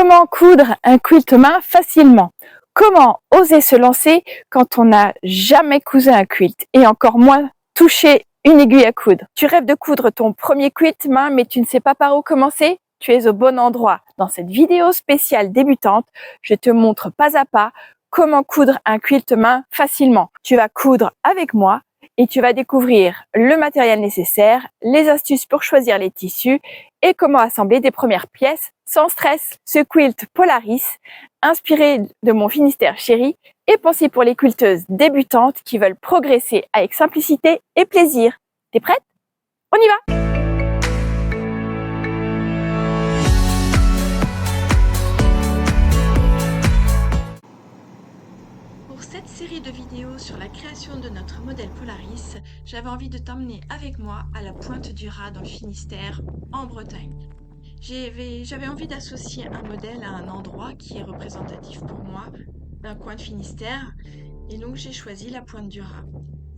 Comment coudre un quilt main facilement? Comment oser se lancer quand on n'a jamais cousu un quilt et encore moins touché une aiguille à coudre? Tu rêves de coudre ton premier quilt main mais tu ne sais pas par où commencer? Tu es au bon endroit. Dans cette vidéo spéciale débutante, je te montre pas à pas comment coudre un quilt main facilement. Tu vas coudre avec moi et tu vas découvrir le matériel nécessaire, les astuces pour choisir les tissus et comment assembler des premières pièces sans stress. Ce quilt Polaris, inspiré de mon Finistère chéri, est pensé pour les quilteuses débutantes qui veulent progresser avec simplicité et plaisir. T'es prête? On y va! Pour cette série de vidéos sur la création de notre modèle Polaris, j'avais envie de t'emmener avec moi à la Pointe du Raz dans le Finistère, en Bretagne. J'avais envie d'associer un modèle à un endroit qui est représentatif pour moi d'un coin de Finistère, et donc j'ai choisi la Pointe du Raz.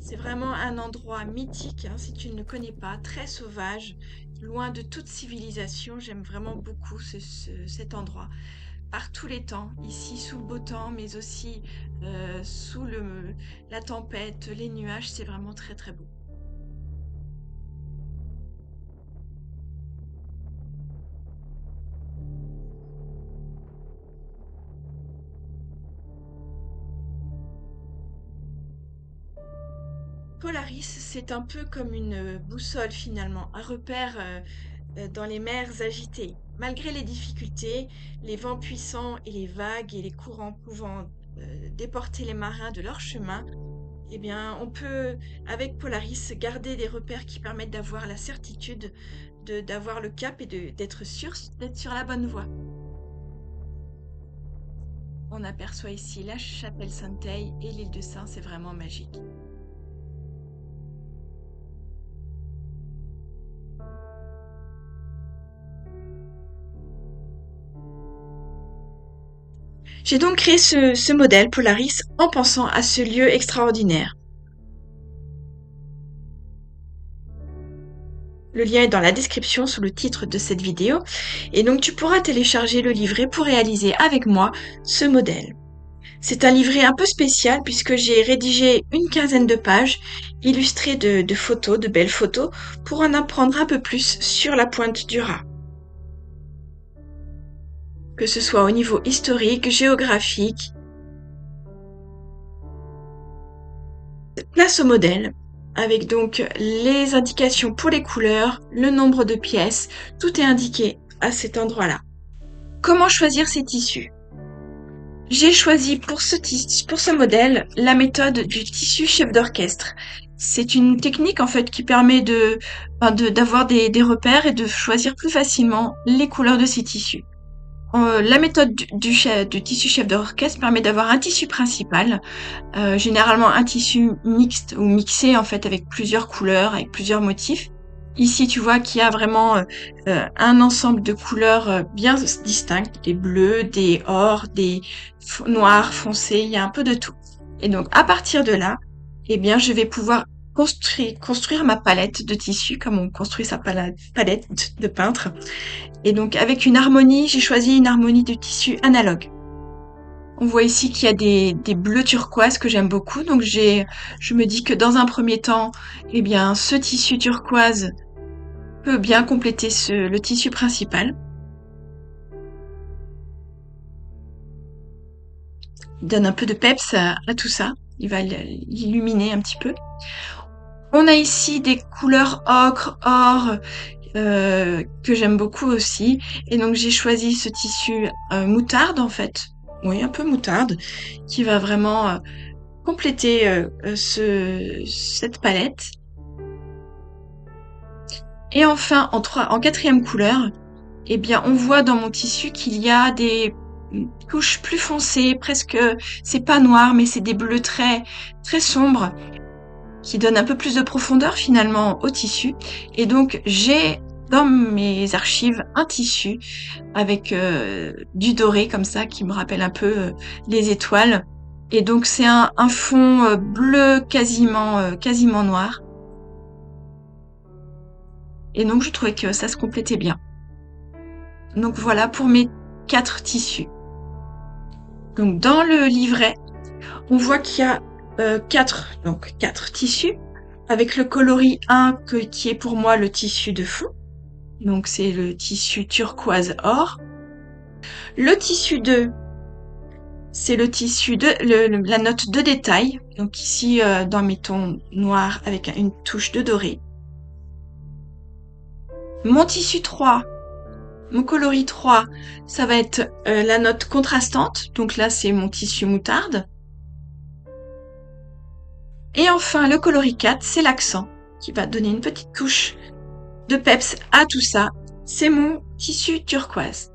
C'est vraiment un endroit mythique, hein, si tu ne le connais pas, très sauvage, loin de toute civilisation. J'aime vraiment beaucoup cet endroit. Par tous les temps, ici sous le beau temps, mais aussi sous la tempête, les nuages, c'est vraiment très très beau. Polaris, c'est un peu comme une boussole finalement, un repère dans les mers agitées. Malgré les difficultés, les vents puissants et les vagues et les courants pouvant déporter les marins de leur chemin, eh bien, on peut, avec Polaris, garder des repères qui permettent d'avoir la certitude d'avoir le cap et d'être sûr d'être sur la bonne voie. On aperçoit ici la chapelle Sainte-Thèye et l'île de Sein, c'est vraiment magique. J'ai donc créé ce modèle Polaris en pensant à ce lieu extraordinaire. Le lien est dans la description sous le titre de cette vidéo et donc tu pourras télécharger le livret pour réaliser avec moi ce modèle. C'est un livret un peu spécial puisque j'ai rédigé une quinzaine de pages illustrées de photos, de belles photos, pour en apprendre un peu plus sur la Pointe du Raz. Que ce soit au niveau historique, géographique. Place au modèle, avec donc les indications pour les couleurs, le nombre de pièces, tout est indiqué à cet endroit-là. Comment choisir ces tissus? J'ai choisi pour ce modèle la méthode du tissu chef d'orchestre. C'est une technique en fait qui permet d'avoir des repères et de choisir plus facilement les couleurs de ces tissus. La méthode du tissu chef d'orchestre permet d'avoir un tissu principal, généralement un tissu mixte ou mixé en fait avec plusieurs couleurs, avec plusieurs motifs. Ici, tu vois qu'il y a vraiment un ensemble de couleurs bien distinctes, des bleus, des ors, des noirs foncés, il y a un peu de tout. Et donc, à partir de là, eh bien, je vais pouvoir construire ma palette de tissus comme on construit sa palette de peintre. Et donc, avec une harmonie, j'ai choisi une harmonie de tissu analogue. On voit ici qu'il y a des bleus turquoise que j'aime beaucoup. Donc, je me dis que dans un premier temps, eh bien, ce tissu turquoise peut bien compléter le tissu principal. Il donne un peu de peps à tout ça. Il va l'illuminer un petit peu. On a ici des couleurs ocre, or, que j'aime beaucoup aussi. Et donc j'ai choisi ce tissu moutarde en fait. Oui, un peu moutarde, qui va vraiment compléter cette palette. Et enfin, en quatrième couleur, eh bien, on voit dans mon tissu qu'il y a des touches plus foncées, presque, c'est pas noir, mais c'est des bleus très, très sombres, qui donnent un peu plus de profondeur finalement au tissu. Et donc, j'ai dans mes archives un tissu avec du doré comme ça, qui me rappelle un peu les étoiles. Et donc, c'est un fond bleu quasiment noir. Et donc, je trouvais que ça se complétait bien. Donc voilà pour mes 4 tissus. Donc dans le livret, on voit qu'il y a 4 tissus, avec le coloris 1 qui est pour moi le tissu de fond. Donc c'est le tissu turquoise or. Le tissu 2, c'est le tissu de la note de détail. Donc ici dans mes tons noirs avec une touche de doré. Mon tissu 3, mon coloris 3, ça va être la note contrastante. Donc là, c'est mon tissu moutarde. Et enfin, le coloris 4, c'est l'accent qui va donner une petite touche de peps à tout ça. C'est mon tissu turquoise.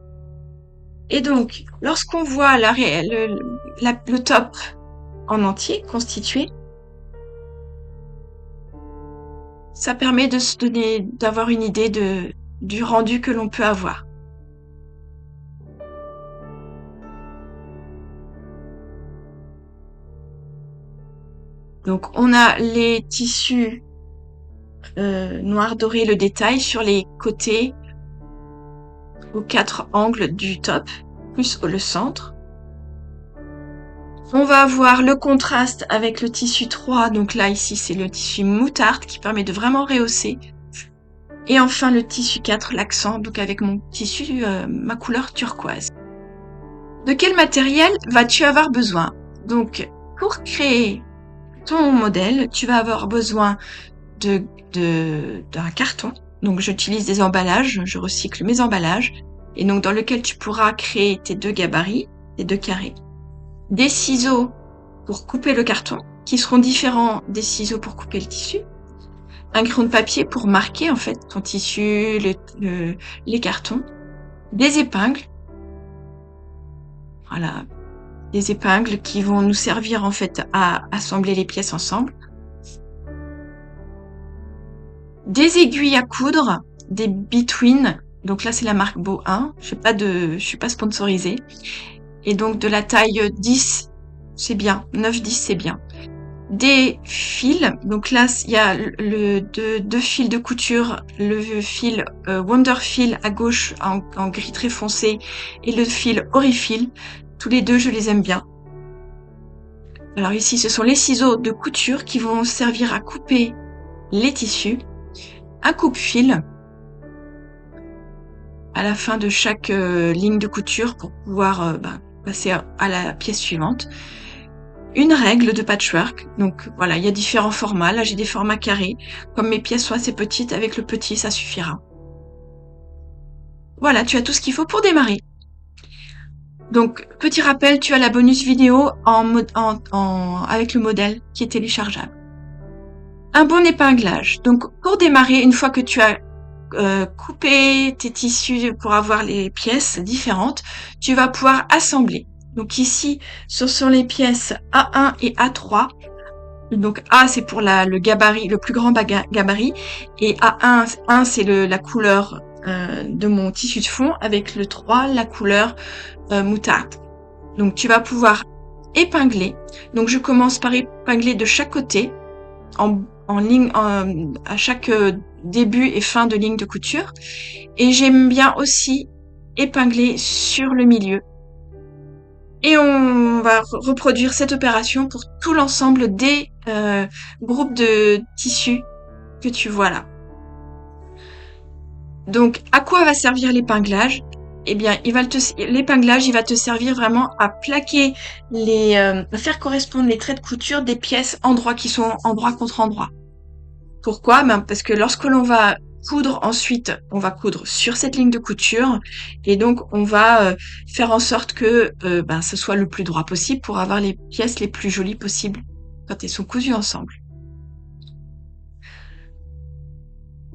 Et donc, lorsqu'on voit le top en entier constitué, ça permet de se donner, d'avoir une idée du rendu que l'on peut avoir. Donc, on a les tissus noir doré, le détail sur les côtés, aux 4 angles du top, plus le centre. On va avoir le contraste avec le tissu 3, donc là ici c'est le tissu moutarde qui permet de vraiment rehausser. Et enfin le tissu 4, l'accent, donc avec mon tissu, ma couleur turquoise. De quel matériel vas-tu avoir besoin? Donc pour créer ton modèle, tu vas avoir besoin d'un carton. Donc j'utilise des emballages, je recycle mes emballages, et donc dans lequel tu pourras créer tes 2 gabarits, tes 2 carrés. Des ciseaux pour couper le carton, qui seront différents des ciseaux pour couper le tissu. Un crayon de papier pour marquer en fait ton tissu, les cartons. Des épingles. Voilà. Des épingles qui vont nous servir en fait à assembler les pièces ensemble. Des aiguilles à coudre, des Between. Donc là c'est la marque Beau 1. Je suis pas sponsorisée. Et donc de la taille 10, c'est bien. 9-10, c'est bien. Des fils. Donc là, il y a deux fils de couture. Le fil Wonder Fil à gauche en gris très foncé et le fil Orifil. Tous les deux, je les aime bien. Alors ici, ce sont les ciseaux de couture qui vont servir à couper les tissus. Un coupe-fil à la fin de chaque ligne de couture pour pouvoir passer à la pièce suivante. Une règle de patchwork, donc voilà, il y a différents formats. Là, j'ai des formats carrés. Comme mes pièces sont assez petites, avec le petit, ça suffira. Voilà, tu as tout ce qu'il faut pour démarrer. Donc, petit rappel, tu as la bonus vidéo avec le modèle qui est téléchargeable. Un bon épinglage. Donc, pour démarrer, une fois que tu as coupé tes tissus pour avoir les pièces différentes, tu vas pouvoir assembler. Donc ici, ce sont les pièces A1 et A3. Donc A, c'est pour le gabarit, le plus grand gabarit. Et A1 c'est la couleur de mon tissu de fond, avec le 3, la couleur moutarde. Donc tu vas pouvoir épingler. Donc je commence par épingler de chaque côté, en ligne, à chaque début et fin de ligne de couture. Et j'aime bien aussi épingler sur le milieu. Et on va reproduire cette opération pour tout l'ensemble des groupes de tissus que tu vois là. Donc, à quoi va servir l'épinglage? Eh bien, l'épinglage, il va te servir vraiment à plaquer à faire correspondre les traits de couture des pièces endroits qui sont endroit contre endroit. Pourquoi? Parce que lorsque l'on va coudre ensuite, on va coudre sur cette ligne de couture et donc on va faire en sorte que ce soit le plus droit possible pour avoir les pièces les plus jolies possibles quand elles sont cousues ensemble.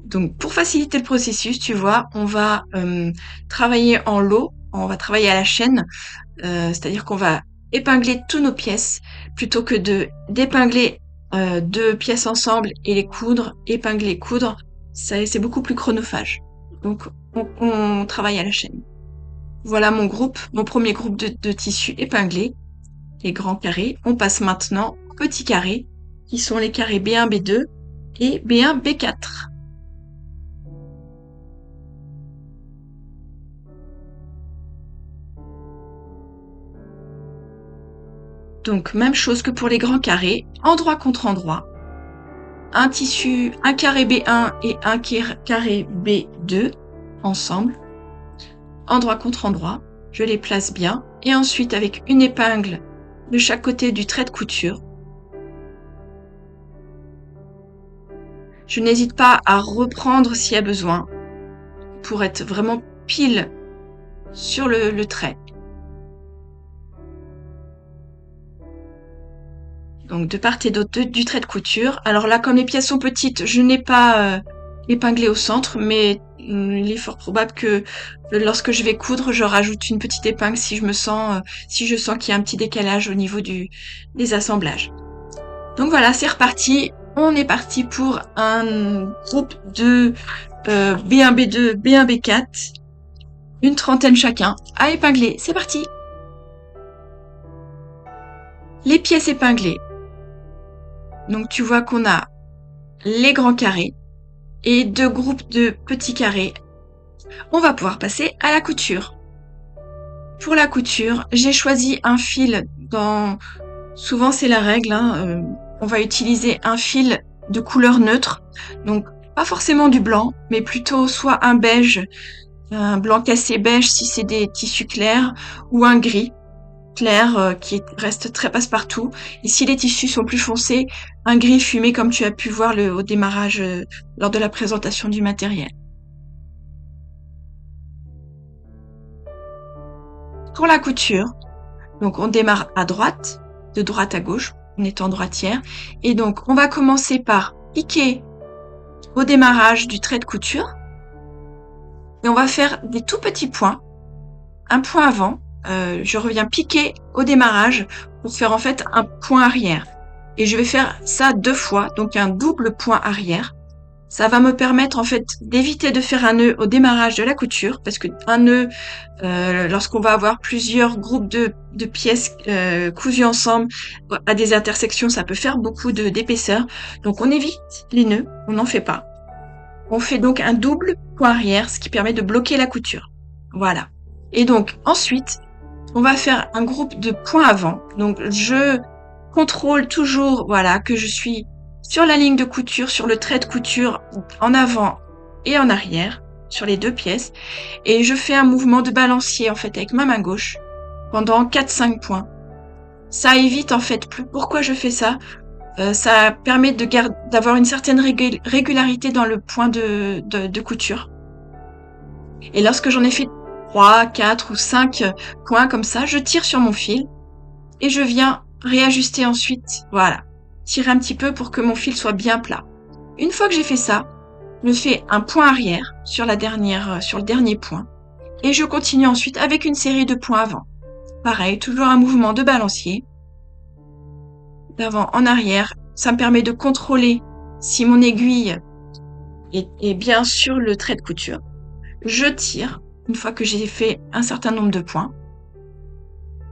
Donc pour faciliter le processus, tu vois, on va travailler en lot, on va travailler à la chaîne, c'est-à-dire qu'on va épingler toutes nos pièces plutôt que d'épingler 2 pièces ensemble et les coudre, épingler, coudre. C'est beaucoup plus chronophage. Donc, on travaille à la chaîne. Voilà mon premier groupe de tissus épinglés, les grands carrés. On passe maintenant aux petits carrés, qui sont les carrés B1, B2 et B1, B4. Donc, même chose que pour les grands carrés, endroit contre endroit. Un tissu, un carré B1 et un carré B2 ensemble. Endroit contre endroit, je les place bien. Et ensuite, avec une épingle de chaque côté du trait de couture, je n'hésite pas à reprendre s'il y a besoin pour être vraiment pile sur le trait. Donc de part et d'autre du trait de couture. Alors là, comme les pièces sont petites, je n'ai pas épinglé au centre, mais il est fort probable que lorsque je vais coudre, je rajoute une petite épingle si je sens qu'il y a un petit décalage au niveau des assemblages. Donc voilà, c'est reparti. On est parti pour un groupe de B1, B2, B1, B4. Une trentaine chacun à épingler. C'est parti! Les pièces épinglées. Donc tu vois qu'on a les grands carrés et 2 groupes de petits carrés. On va pouvoir passer à la couture. Pour la couture, j'ai choisi un fil souvent c'est la règle, on va utiliser un fil de couleur neutre. Donc pas forcément du blanc, mais plutôt soit un beige, un blanc cassé beige si c'est des tissus clairs, ou un gris clair qui reste très passe-partout. Et si les tissus sont plus foncés, un gris fumé comme tu as pu voir au démarrage lors de la présentation du matériel. Pour la couture, donc on démarre à droite, de droite à gauche, en étant droitière. Et donc on va commencer par piquer au démarrage du trait de couture. Et on va faire des tout petits points, un point avant. Je reviens piquer au démarrage pour faire en fait un point arrière. Et je vais faire ça 2 fois, donc un double point arrière. Ça va me permettre en fait d'éviter de faire un nœud au démarrage de la couture, parce que un nœud, lorsqu'on va avoir plusieurs groupes de pièces cousues ensemble à des intersections, ça peut faire beaucoup d'épaisseur. Donc on évite les nœuds, on n'en fait pas. On fait donc un double point arrière, ce qui permet de bloquer la couture. Voilà. Et donc ensuite, on va faire un groupe de points avant. Donc je contrôle toujours, voilà, que je suis sur la ligne de couture, sur le trait de couture en avant et en arrière, sur les 2 pièces. Et je fais un mouvement de balancier en fait avec ma main gauche pendant 4-5 points. Ça évite en fait, pourquoi je fais ça? Ça permet d'avoir une certaine régularité dans le point de couture. Et lorsque j'en ai fait 3, 4 ou 5 points comme ça, je tire sur mon fil et je viens réajuster ensuite. Voilà. Tirer un petit peu pour que mon fil soit bien plat. Une fois que j'ai fait ça, je fais un point arrière sur le dernier point. Et je continue ensuite avec une série de points avant. Pareil, toujours un mouvement de balancier. D'avant en arrière. Ça me permet de contrôler si mon aiguille est bien sur le trait de couture. Je tire une fois que j'ai fait un certain nombre de points.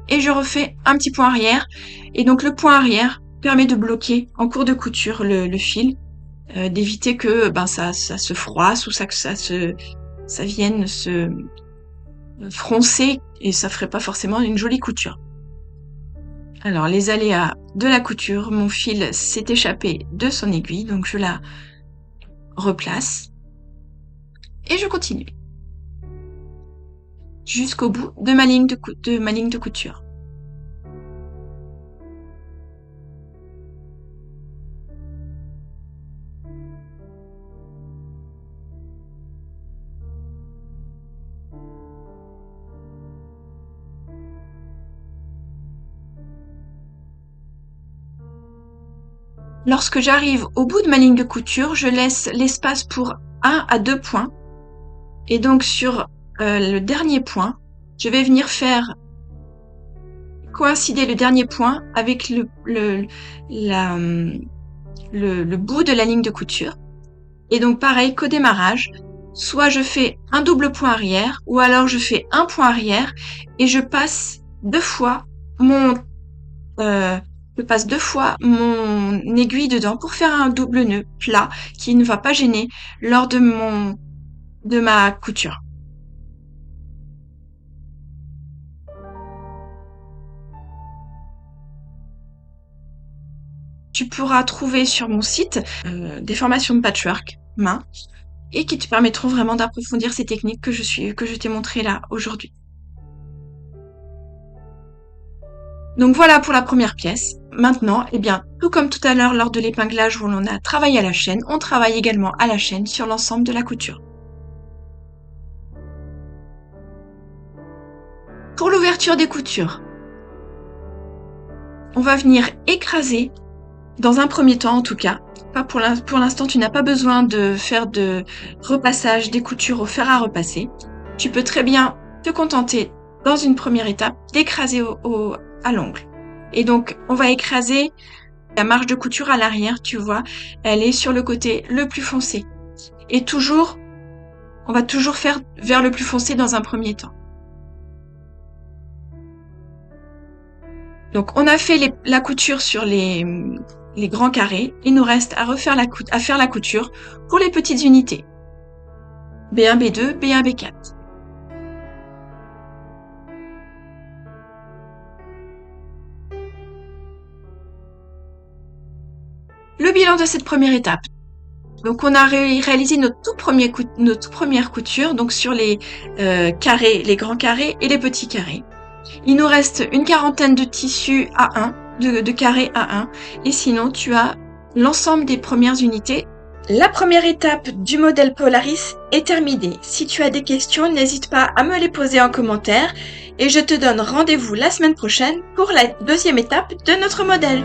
Et je refais un petit point arrière. Et donc le point arrière permet de bloquer en cours de couture le fil, d'éviter que ça se froisse ou que ça vienne se froncer et ça ferait pas forcément une jolie couture. Alors les aléas de la couture, mon fil s'est échappé de son aiguille, donc je la replace et je continue jusqu'au bout de ma ligne de couture. Lorsque j'arrive au bout de ma ligne de couture, je laisse l'espace pour 1 à 2 points. Et donc sur le dernier point, je vais venir faire coïncider le dernier point avec le bout de la ligne de couture. Et donc pareil qu'au démarrage, soit je fais un double point arrière, ou alors je fais un point arrière et je passe 2 fois mon aiguille dedans pour faire un double nœud plat qui ne va pas gêner lors de ma couture. tu pourras trouver sur mon site des formations de patchwork main et qui te permettront vraiment d'approfondir ces techniques que je t'ai montrées là aujourd'hui. Donc voilà pour la première pièce. Maintenant, eh bien, tout comme tout à l'heure lors de l'épinglage où l'on a travaillé à la chaîne, on travaille également à la chaîne sur l'ensemble de la couture. Pour l'ouverture des coutures, on va venir écraser, dans un premier temps en tout cas. Pour l'instant, tu n'as pas besoin de faire de repassage des coutures au fer à repasser. Tu peux très bien te contenter, dans une première étape, d'écraser à l'ongle. Et donc, on va écraser la marge de couture à l'arrière, tu vois, elle est sur le côté le plus foncé. Et toujours, on va toujours faire vers le plus foncé dans un premier temps. Donc, on a fait la couture sur les grands carrés. Il nous reste à faire la couture pour les petites unités. B1, B2, B1, B4. Le bilan de cette première étape. Donc, on a réalisé notre toute première couture, donc sur les carrés, les grands carrés et les petits carrés. Il nous reste une quarantaine de tissus A1, de carrés A1, et sinon tu as l'ensemble des premières unités. La première étape du modèle Polaris est terminée. Si tu as des questions, n'hésite pas à me les poser en commentaire et je te donne rendez-vous la semaine prochaine pour la deuxième étape de notre modèle.